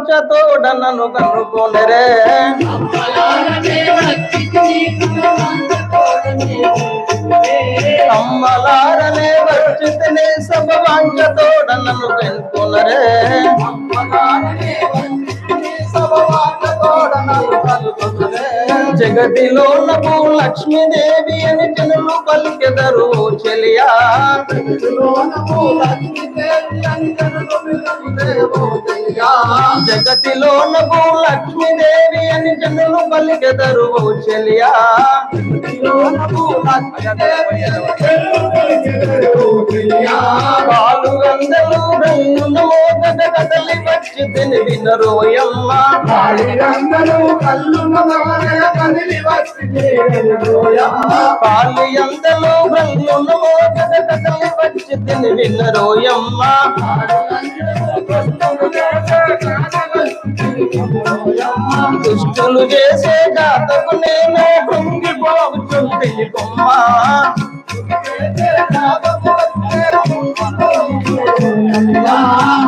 వాంచతోడ నన్ను కనుకొనరే అమ్మలారనే వచ్చితనే సభ వాంచతోడ నన్ను కనుకొనరే జగతిలో నకు లక్ష్మీదేవి అని జనులు పలికెదరు చెలియా జగతిలో నకు లక్ష్మీదేవి అని జనులు పలికెదరు చెలియా కాలు గందలు రంగున మోదట కదలి వచ్చి తిని వినరోయమ్మ కాలు గందలు రంగున మోదట కదలి వచ్చి తిని వినరోయమ్మ దుష్టులు చేసే జాతకు నేను కృంగిపోతుంది కొమ్మ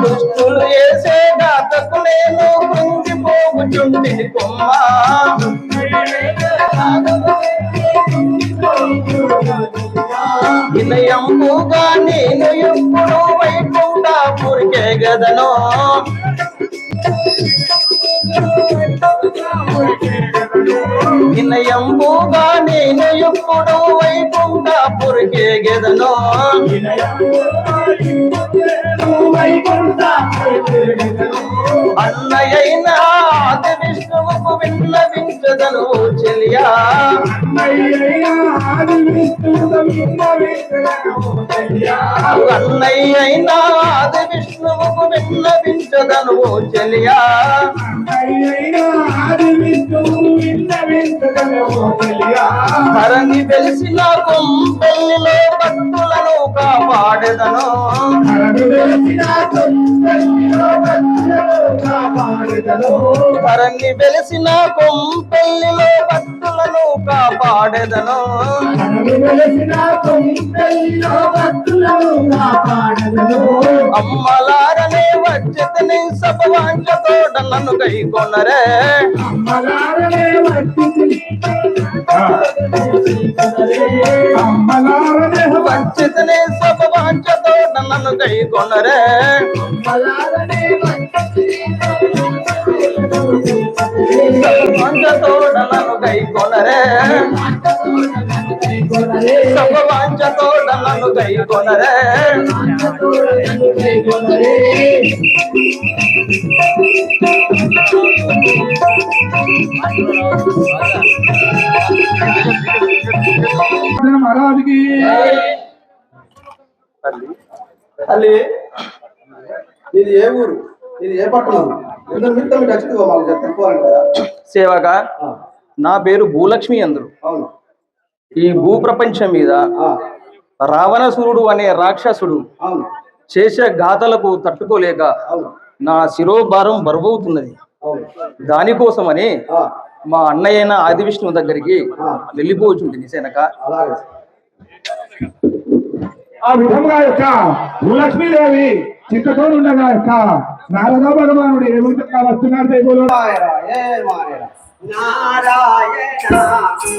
దుష్టులు చేసే జాతకు నేను కృంగిపోతుంది కొమ్మ వినయంపుగా నేను ఎప్పుడు వైకుంఠపురికే గదనో వినయంపుగా నేను ఎప్పుడు వైకుంఠపురికే గదనో అన్నయైన ఆది విష్ణువుకు విన్నవించదను చెలియా అన్నయ్యైన ఆది విష్ణువుకు విన్నవించదను చెలియా హరణి వెలిసిన కొంపెల్లిలో భక్తులను కాపాడెదను హరణి వెలిసిన కొంపెల్లిలో భక్తులను కాపాడెదను అమ్మలారనే వచ్చేతని సభ వాంచతోడ నన్ను కైకొనరే వచ్చేతని సభ వాంచతోడ నన్ను కైకొనరే వాంచతోడ నన్ను కైకొనరే సభ వాంచతోడ నన్ను కైకొనరే महाराज తల్లి ఇది ఏ ఊరు, ఇది ఏ పట్టణం? సేవక నా పేరు భూలక్ష్మి అందరు. ఈ భూప్రపంచం మీద రావణసురుడు అనే రాక్షసుడు చేసే గాథలకు తట్టుకోలేక నా శిరోభారం బరువవుతున్నది. దానికోసమని మా అన్నయ్యన ఆది విష్ణువు దగ్గరికి వెళ్ళిపోవచ్చుంటుంది సేనక. ఆ విధంగా యొక్క భూలక్ష్మీదేవి చిత్తతో ఉండగా యొక్క నారద భగవానుడు ఏ విధంగా వస్తున్నాడు దేవుడు నారాయణ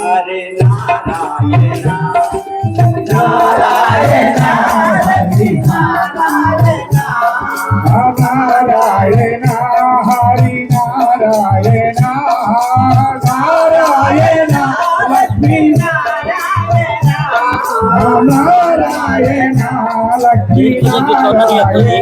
హరే నారాయణ నారాయణ హరి నారాయణ నారాయణ హరి నారాయణ నారాయణ లక్ష్మీ నారాయణ లక్ష్మీ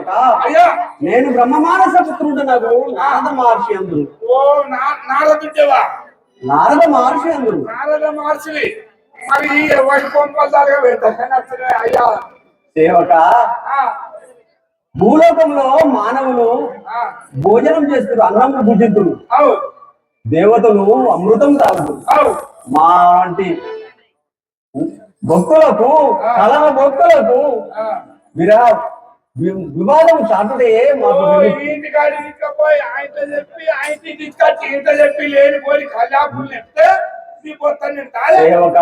సేవక అయ్యా నేను బ్రహ్మమానస పుత్రుడు నాకు నారద మహర్షి అందురు. ఓ నారదుంటేవా నారద మహర్షి అందురు. నారద మహర్షివి మరి ఎవరి కొంపల్దాలుగా పెడతారు అయ్యా సేవక ఆ, భూలోకంలో మానవులు ఆ, భోజనం చేస్తారు, అన్నం భుజితులు, అవు దేవతలు అమృతం తాగుతారు. అవు మా వంటి భక్తులకు కలవ భక్తులకు ఆ. విరహ వివాదం చాటుడే మాకు ఓ, విముక్తి. ఇంటికాడి తీసుకపోయి ఆయనతో చెప్పి ఆయనకి తీసుకొచ్చి ఇంత చెప్పి లేని పోయి కళ్యాణులు చెప్తే నీ పొత్తాన్ని సేవక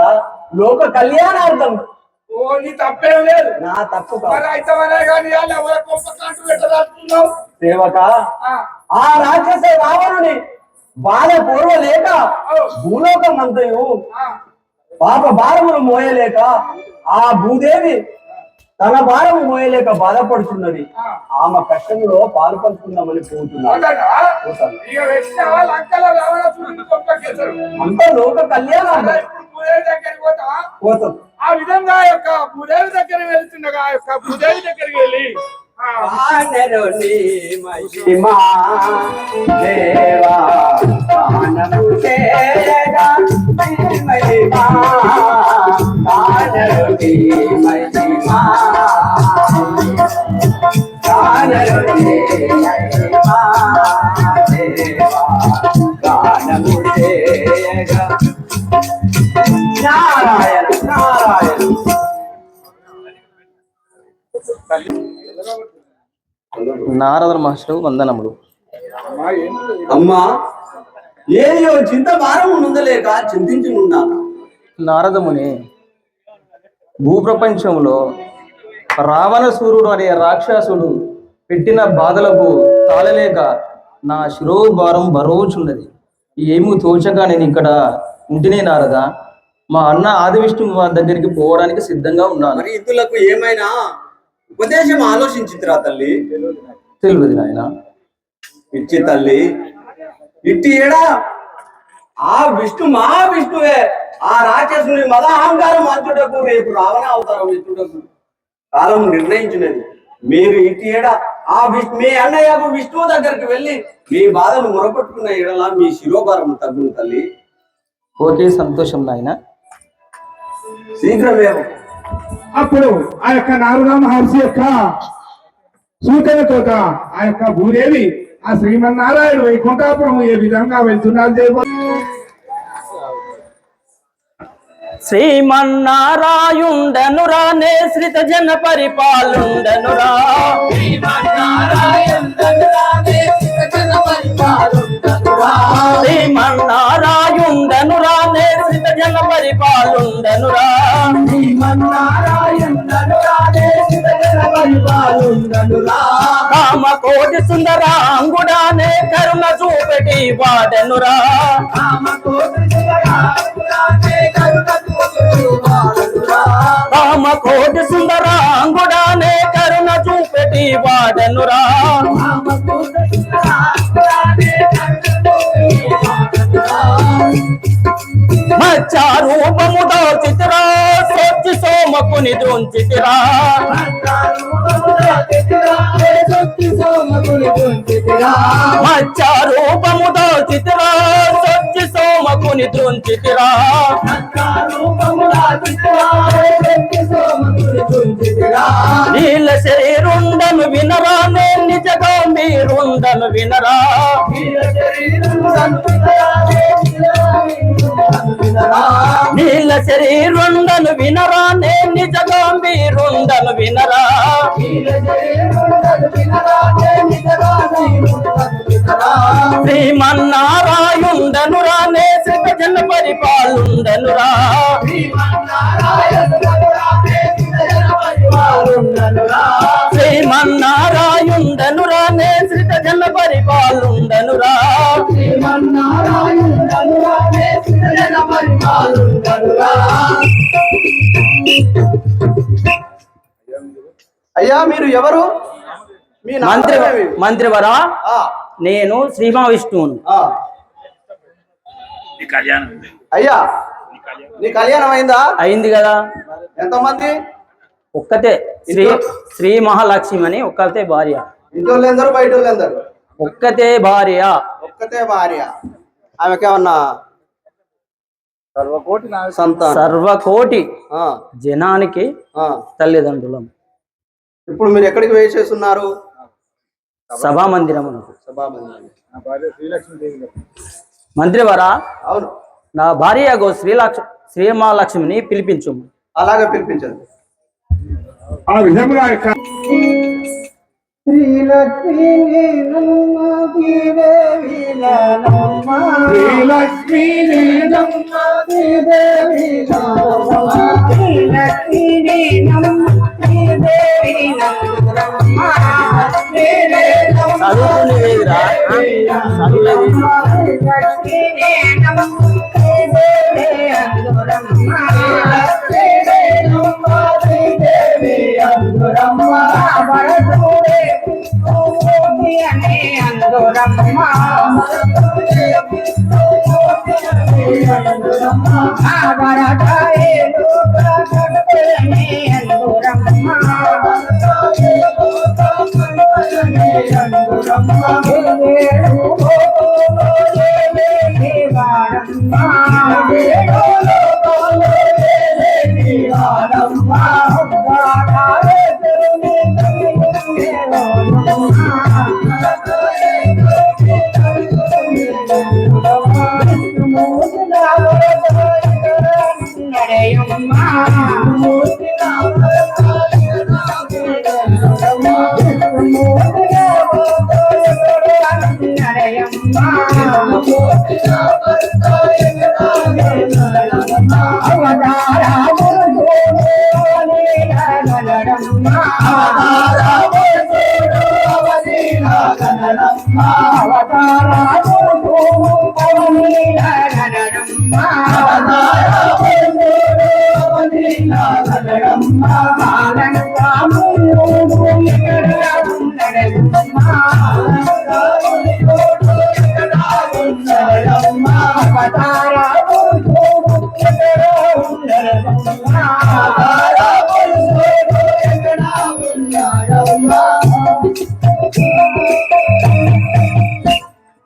లోక కళ్యాణార్థం ఓ నీ తప్పేం లేదు నా తప్పు కాదు. మరి అయితే మనే కానీ ఎవరి కొంప కంటు పెట్టదలుచుకున్నావు సేవక ఆ రాక్షస రావణుని బాధ పూర్వలేక భూలోకం అంతయు పాప భారమును మోయలేక ఆ భూదేవి తన భారము మోయలేక బాధపడుతున్నది. ఆమె కష్టంలో పాలు పంచుకుందామని పోతున్నాను. ఇక వచ్చిన లంకల రావణాసురుడిని కొంపకేశారు. అంత లోక కళ్యాణం ఇప్పుడు భూదేవి దగ్గరికి పోతావా పోతాం. ఆ విధంగా యొక్క భూదేవి దగ్గర వెళ్తుండగా ఆ యొక్క భూదేవి దగ్గరికి వెళ్ళి వానరుని మహిమా దేవా వానము చేయగా నీ మహిమా వానరుని మహిమా వానరుని మహిమా దేవా వానము చేయగా నారాయణ నారాయణ. నారద మహర్షులు వందనములు. అమ్మా ఏదో చింత భారం ఉండలేక చింతించి ఉన్నాను. నారదముని భూప్రపంచంలో రావణసూరుడు అనే రాక్షసుడు పెట్టిన బాధలకు తాళలేక నా శిరోభారం బరువుచున్నది. ఏమీ తోచక నేను ఇక్కడ ఉంటేనే నారద మా అన్న ఆదివిష్ణువు వారి దగ్గరికి పోవడానికి సిద్ధంగా ఉన్నాను. మరి ఇతులకు ఏమైనా ఉపదేశం ఆలోచించిరా తల్లి? తెలియదు నాయన. ఇచ్చి తల్లి ఇట్టి ఏడా ఆ విష్ణువే ఆ రాక్షసుని మద అహంకారం అంచుటకు రేపు రావణ అవతారం ఎత్తుటకు కాలం నిర్ణయించినది. మీరు ఇట్టి ఏడా ఆ మీ అన్నయ్యకు విష్ణువు దగ్గరికి వెళ్ళి మీ బాధను మొరపెట్టుకున్న ఏడలా మీ శిరోభారం తగ్గును తల్లి. ఓకే, సంతోషం నాయన. శీఘ్రమేమో. అప్పుడు ఆ యొక్క నారద మహర్షి యొక్క సూచనతో ఆ యొక్క భూదేవి ఆ శ్రీమన్నారాయణ వైకుంఠాపురం ఏ విధంగా వెళ్తున్నారు శ్రీమన్నారాయుండనురా నేశ్రిత జన పరిపాలుండనురా శ్రీమన్నారాయుండనురా నేశ్రిత జన పరిపాలుండనురా కామ కోటి సుందరాంగుడానే కరుణ చూపెటి వాడనురా కామ కోటి సుందరాంగుడానే కరుణ చూపెటి వాడనురా మచ్చారూపముతో చిత్రా సొచ్చి సోమకుని దృంచితిరా మచ్చారూపముతో చిత్రా సొచ్చి సోమకుని దృంచితిరా నీల శరీరుండను వినరా నే నిజగా మీరుండను వినరా నీల శరీరుండను వినరా నే నిజగా మీరుండను వినరా శ్రీమన్నారాయుండనురా నే శ్రీత జన పరిపాలుండనురా శ్రీమన్నారాయుండనురా నే శ్రీత జన పరిపాలుండనురా అయ్యా మీరు ఎవరు? మీ మంత్రి నామమేమి? మంత్రివరా ఆ, నేను శ్రీ మహావిష్ణువును. ఆ. అయ్యా నీ కళ్యాణం అయిందా? అయింది కదా. ఎంతమంది? ఒక్కతే శ్రీ మహాలక్ష్మి అని ఒక్కతే భార్య. ఇంటి వాళ్ళు ఎందరు, బయట వాళ్ళు ఎందరు? ఒక్కతే భార్య. ఒక్కతే భార్య. ఆమెకేమన్నా సంతానం? సర్వకోటి ఆ, జనానికి ఆ. తల్లిదండ్రులం. ఇప్పుడు మీరు ఎక్కడికి వేసేస్తున్నారు? సభా మందిరమునకు. సభామందిరం. మంత్రివరా, అవును, నా భార్య శ్రీ మహాలక్ష్మిని పిలిపించు. అలాగే పిలిపించండి. ఆ విధంగా యొక్క శ్రీలక్ష్మీ చదువుకుని వేదిరా, చదువులేదు.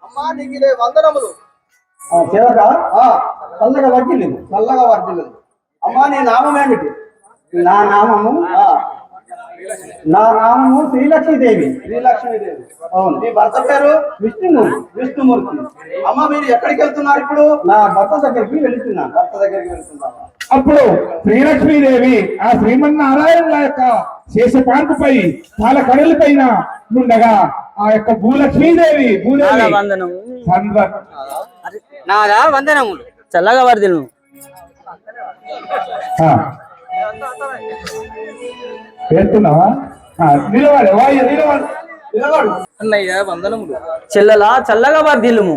అమ్మా నీకు ఇదే వందనములు. చల్లగా వర్తిల్లు. చల్లగా వర్ధిల్లును. అమ్మా నీ నామం ఏమిటి? నా నామము శ్రీలక్ష్మీదేవి. శ్రీలక్ష్మీదేవి. అవును. నీ భర్త పేరు? విష్ణుమూర్తి. విష్ణుమూర్తి. అమ్మ మీరు ఎక్కడికి వెళ్తున్నారు ఇప్పుడు? నా భర్త దగ్గరికి వెళుతున్నాను. భర్త దగ్గరికి వెళ్తున్నావా? అప్పుడు శ్రీలక్ష్మీదేవి ఆ శ్రీమన్నారాయణుల యొక్క శేషపార్కుపై పాల కడల పైన ఉండగా ఆ యొక్క భూలక్ష్మీదేవి వందనము. నాదా వందనములు. చల్లగా వర్ధిల్లు. పేర్కొన్నావా? నిలబడి నిలబడి నిలబడు. అన్నయ్య వందనములు. చెల్లెలా చల్లగా వర్ధిల్లుము.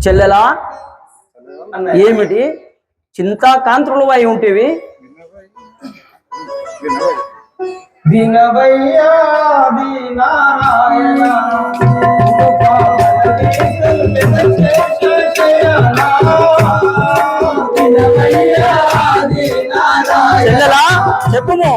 చెల్లెలా ఏమిటి చింతాకాంతులు అయి ఉంటేవి? దినవయ్యా దీనారాయణ చెల్లెలా చెప్పుము.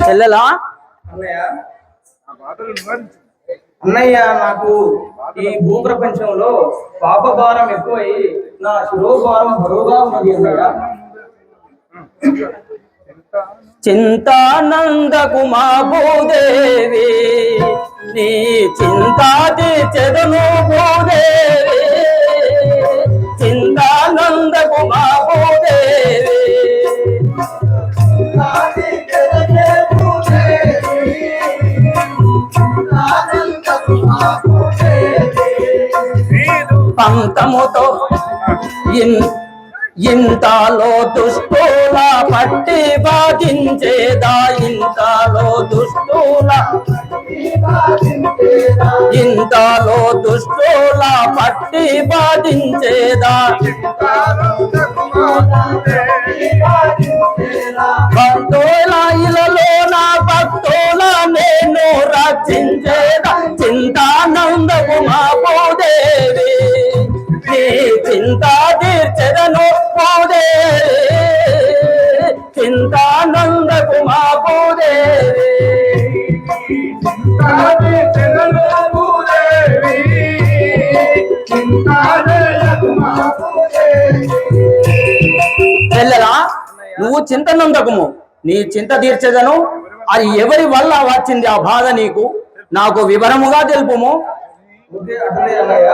చెల్లెలా అన్నయ్య, నాకు ఈ భూప్రపంచంలో పాపభారం ఎక్కువై నా శిరోభారం బరువుగా ఉన్నది అన్నయ్య. చింతానందకు మా భూదేవి నీ చింతా తీర్చెదను భూదేవి, చింతానందకు మా భూదేవి. పంతముతో ఇంతలో దుష్టుల పట్టి బాధించేదా, ఇంతలో దుష్టుల పట్టి బాధించేదా. భక్తుల ఇలలో నా భక్తుల నేను రక్షించేదా, చింతానందకు మా భూదేవి నీ చింతా తీర్చెదను భూదేవి, చింతానందకు మా భూదేవి. చెల్లెలా, నువ్వు చింతనందకము, నీ చింత తీర్చెదను. అది ఎవరి వల్ల వచ్చింది ఆ బాధ నీకు నాకు వివరముగా తెలుపుము. అట్లే అన్నయ్య.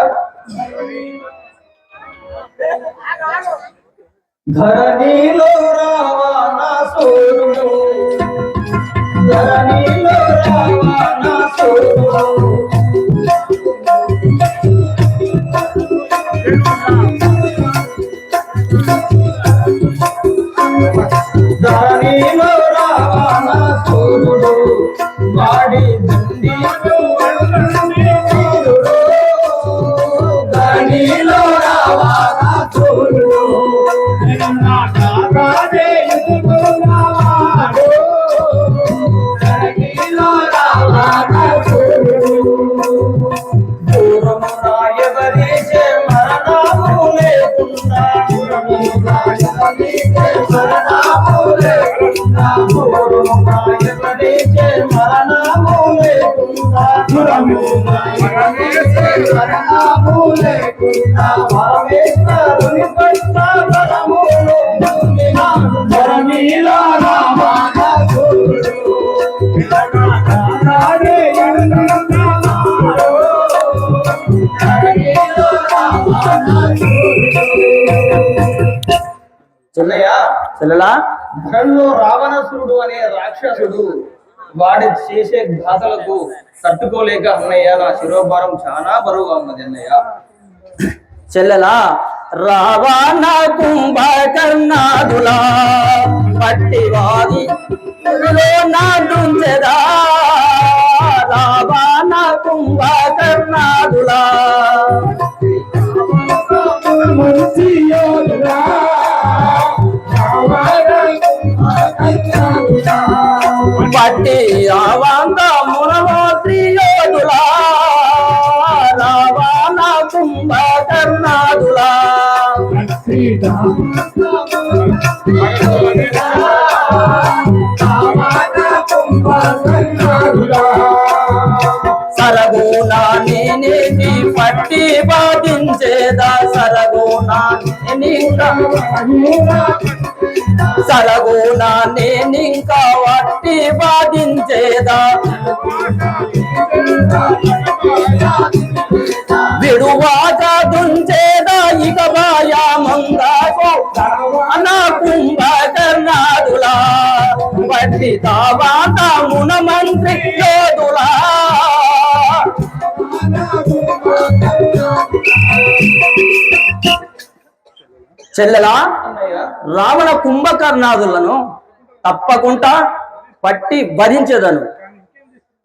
ధరణిలో రావణాసురుడు, ధరణిలో రావణాసురుడు, ధరణిలో రావణాసురుడు వాడి దండి ధరణిలో రావణాసురుడు చెల్లెలా, ధరణిలో రావణాసురుడు అనే రాక్షసుడు వాడి చేసే ఘాతలకు తట్టుకోలేక అన్నయ్య నా శిరోభారం చాలా బరువుగా ఉన్నది అన్నయ్య. చెల్లెలా, రావణ కుంభకర్ణాదులా పట్టివాది నాడుంచెదా, రావణ కుంభకర్ణాదులా పట్టి రావంద మునమోత్రియోదులా, రావణ కుంభకర్ణాదులా సరగుణాన్ని పట్టి బాధించేదా, సరగుణాన్ని ఇంకా వట్టి బాధించేదా. విడువాగా దుంచేదా ఇక బాయా మందాకో అనా కుంభకర్ణాదులా వట్టి తావాత మున మంత్రి యోధులా. చెల్లెలా, రావణ కుంభకర్ణాదులను తప్పకుండా పట్టి భరించదను.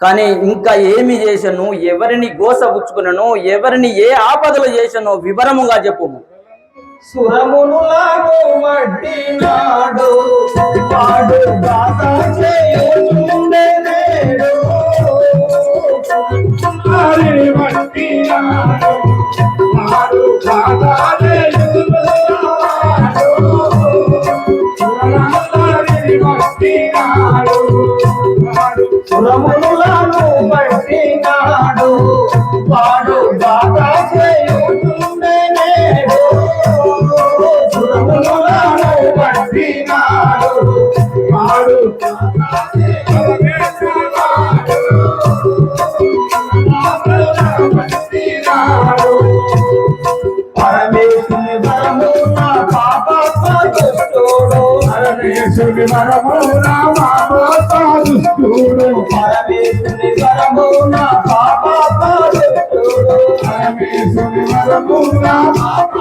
కానీ ఇంకా ఏమి చేశాను, ఎవరిని గోసపుచ్చుకున్నాను, ఎవరిని ఏ ఆపదలు చేశానో వివరముగా చెప్పుము. సురమునులాగో మట్టినాడు వాడు గాథ చేయుచుండెనేడు, సురమునులాగో చేయుచున్నాడు వాడు బాగా చేయుచుండేనేడు సురములను పట్టినాడు వాడు పరమేశ్వరుని వరము నా పాప దుష్టుడు పరమేశ్వరుని వరము నా పాప దుష్టుడు పరమేశ్వరుని వరము నా పాప దుష్టుడు పరమేశ్వరుని వరము నా పాప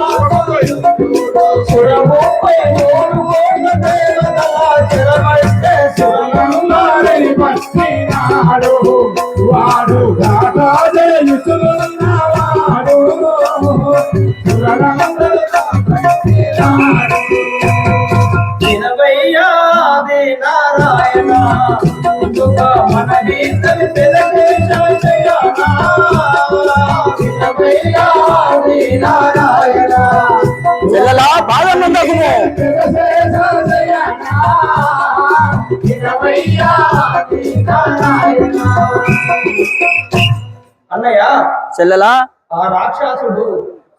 దుష్టుడు సురముపై మూడు కోట్ల దేవతల చెరబట్టే సురములారి పట్టినాడు వాడు గాథా చేయుచున్నవాడు దినవయ్యాది నారాయణ ఇందుక మన గీతని తెలవేశయనా దినవయ్యాది నారాయణ చెల్లెలా బాధనుండకుము దినవయ్యాది నారాయణ అన్నయ్య చెల్లెలా ఆ రాక్షసుడు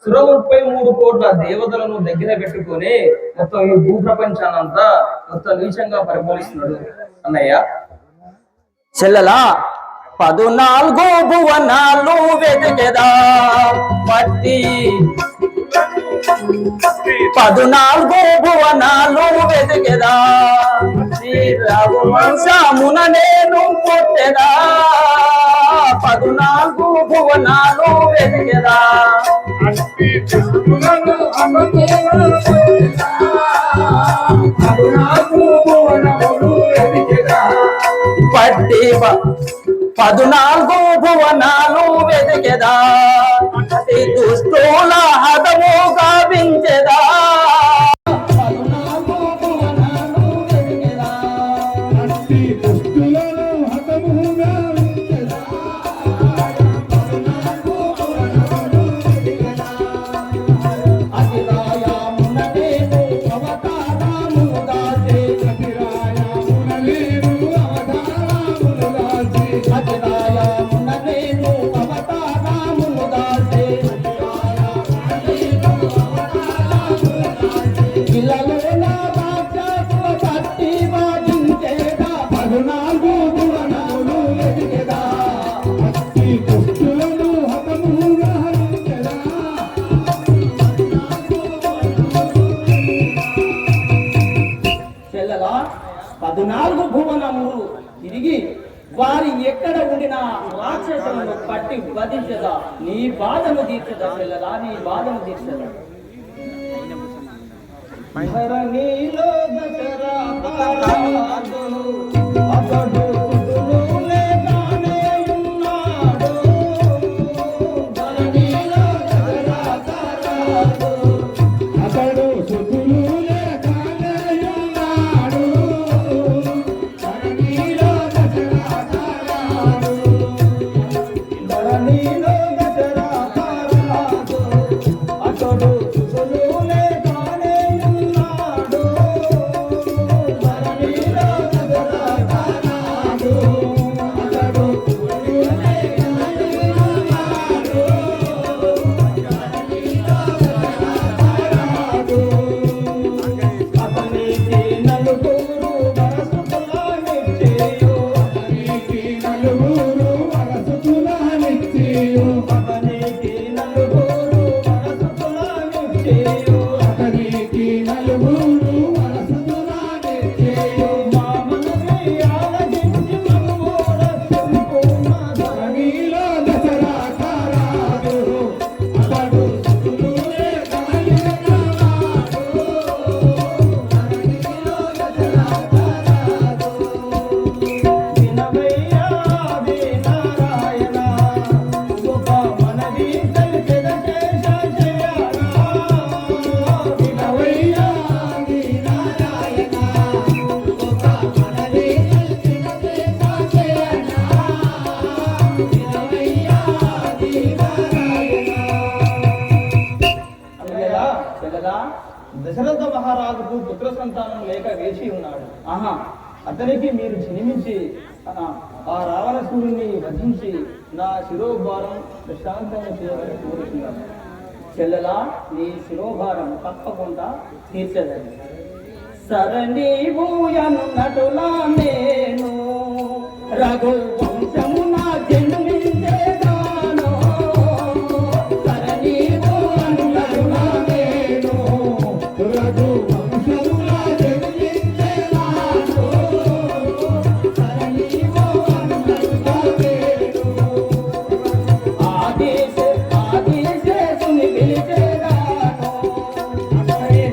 33 కోట్ల దేవతలను దగ్గర పెట్టుకొని మొత్తం ఈ భూ ప్రపంచానంతా మొత్తం నీచంగా పరిపాలిస్తున్నాడు అన్నయ్య. చెల్లెలా 14 భువనాలు వెతికెదా పట్టి 14 భువనాలు వెతికెదా శ్రీ రఘువంశమున నేను పుట్టెదా 14 భువనాలు వెతికెదా పట్టి 14 భువనాలు వెతికెదా అతి దుష్టుల హతము గావించెదా చెల్లెలా 14 భువనములు తిరిగి వారి ఎక్కడ ఉండిన రాక్షసులను పట్టి వధించదా నీ బాధను తీర్చదా చెల్లెలా నీ బాధను తీర్చదా ధరణిలో దసరా తారాదులు అతడు సుతులు లేకనే ఉన్నాడు ధరణిలో దసరా తారాదులు అతడు సుతులు లేకనే ఉన్నాడు ధరణిలో దసరా తారాడు ధరణిలో దసరా తారాదులు అతడు సుతులు లేకనే ఉన్నాడు ధరణిలో దసరా తారాడు అతడు సుతులు లేకనే ఉన్నాడు అతనికి నలుగురు వరసుకులానిచ్చేయు అతనికి నలుగురు వరసతులనిచ్చేయు అతనికి నలుగురు వరసుకులానిచ్చేయు అతనికి నలుగురు వరసతులనిచ్చేయు మా మనవి ఆలకించి మమ్ము రక్షింపుమా ధరణిలో దసరా తారాడు అతడు సుతులు లేకనే వినవయ్యాది నారాయణ గొప్ప మనవి తెలిసిన శేషశయనా వినవయ్యాది నారాయణ గొప్ప మనవి తెలిసిన శేషశయనా వినవయ్యాది అన్నయ్య చెల్లెలా దశరథ మహారాజుకు పుత్ర సంతానం లేక వేచి ఉన్నాడు. ఆహా అతనికి మీరు జన్మించి ఆ రావణాసురుణ్ణి వధించి నా శిరోభారం ప్రశాంతంగా చేయాలని కోరుతున్నాను. చెల్లెలా, నీ శిరోభారం తప్పకుండా తీర్చదని. సరణీభూయను నటులా నేను రఘు వంశమున జన్మించేదాను. సరణీభూయను నటులా నేను రఘు వంశమున జన్మించేదాను. సరణీభూయను నటులా నేను ఆదేశేసుని పిలిచేదాను.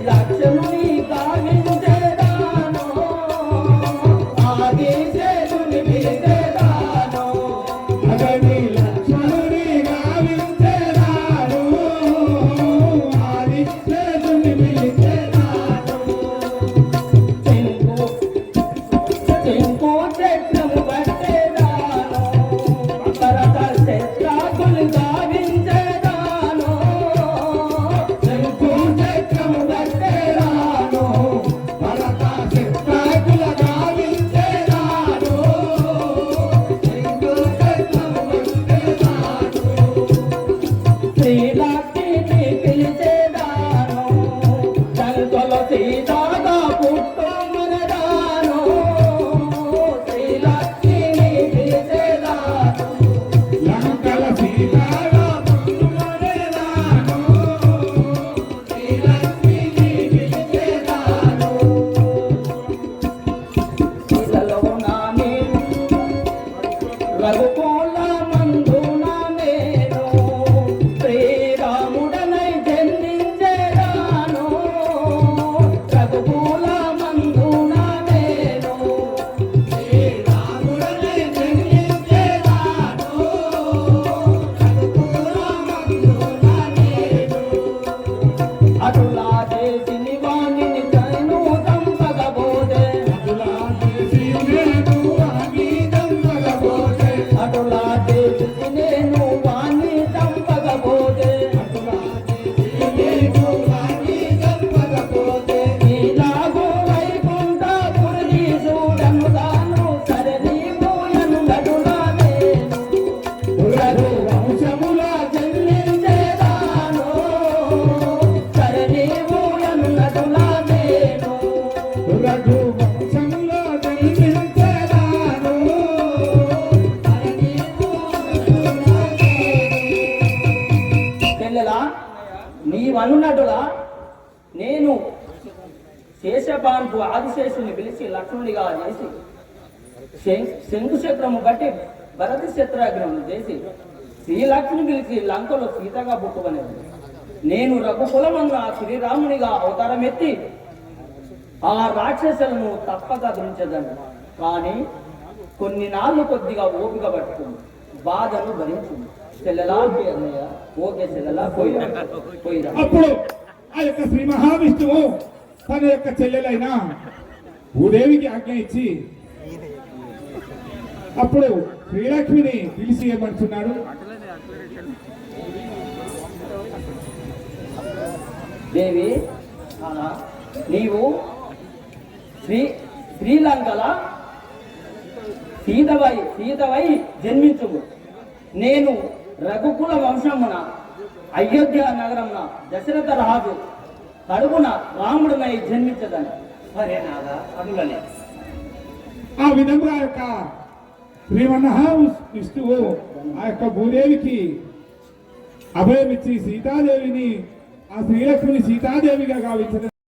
లక్ష్మణుని గావించేదాను. ఆదేశేసుని పిలిచేదాను. అతని లక్ష్మణుని గావించేదాను. ఆదిశేషుని పిలిచేదాను. చెంకు చక్రము పట్టేదాను. భరత శస్త్రాకులు గావించేదాను. శంకు చక్రము పట్టేదాను. భరత శస్త్రాకుల గావించేదాను. శంకు చక్రము పట్టేదాను. శ్రీలక్ష్మిని పిలిచేదాను. సంతలో సీతాగా పుట్టుమనదాను. శ్రీలక్ష్మిని పిలిచేదాను. లంకల సీతాగా పుట్టుమనేదాను. శ్రీలక్ష్మిని పిలిచేదాను. ఇలలో నా నేను రఘుకుల మందున నేను శ్రీరాముడనై జన్మించేదాను. రఘుకుల మందున నేను శ్రీరాముడనై జన్మించేదాను. రఘుకుల మందున నేను. అటులా చేసి నివాణిని తను చంపకపోతే. అటులా చేసి నేను వాణ్ణి చంపకపోతే. అటులా చేసి నేను వాణ్ణి చంపకపోతే. అటులా చేసి నేను వాణ్ణి చంపకపోతే. నీలాగు వైకుంఠపురి చూడను తాను. సరణీభూయను నటులా నేను రఘు వంశముల జన్మించేదాను. సరణీభూయను నటులా నేను రఘు వంశముల జన్మించేదాను. చెల్లెలా, నీవనున్నట్టుగా నేను శేషపాన్పు ఆదిశేషుని పిలిచి లక్ష్మణుడిగా చేసి శంకుచక్రము బట్టి భరత శత్రాగ్రహం చేసి శ్రీలక్ష్మిని పిలిచి లంకలో సీతగా పుట్టుకునేది. నేను రఘుకులమన్న ఆ శ్రీరామునిగా అవతారం ఎత్తి ఆ రాక్షసులను తప్పక గురించదను. కానీ కొన్ని నాళ్ళు కొద్దిగా ఓపిక పట్టుకుంది, బాధను భరించింది. చెల్లెలా అన్నయ్య, ఓకే చెల్లెలా, పోయిరా. అప్పుడు ఆ యొక్క శ్రీ మహావిష్ణువు తన యొక్క చెల్లెలైన భూదేవికి ఆజ్ఞ ఇచ్చి అప్పుడు శ్రీలక్ష్మిని పిలిచి ఏమంటున్నాడు? దేవి, నీవు శ్రీలంకల సీతవై జన్మించుము. నేను రఘుకుల వంశమున అయోధ్య నగరమున దశరథ రాజు కడుగున రాముడినై జన్మించదని. సరే నాదా, అందులోనే ఆ విధంగా ఆ యొక్క శ్రీమన్నావిష్ణువు ఆ యొక్క భూదేవికి అభయమిచ్చి సీతాదేవిని ఆ శ్రీలక్ష్మిని సీతాదేవిగా గావించిన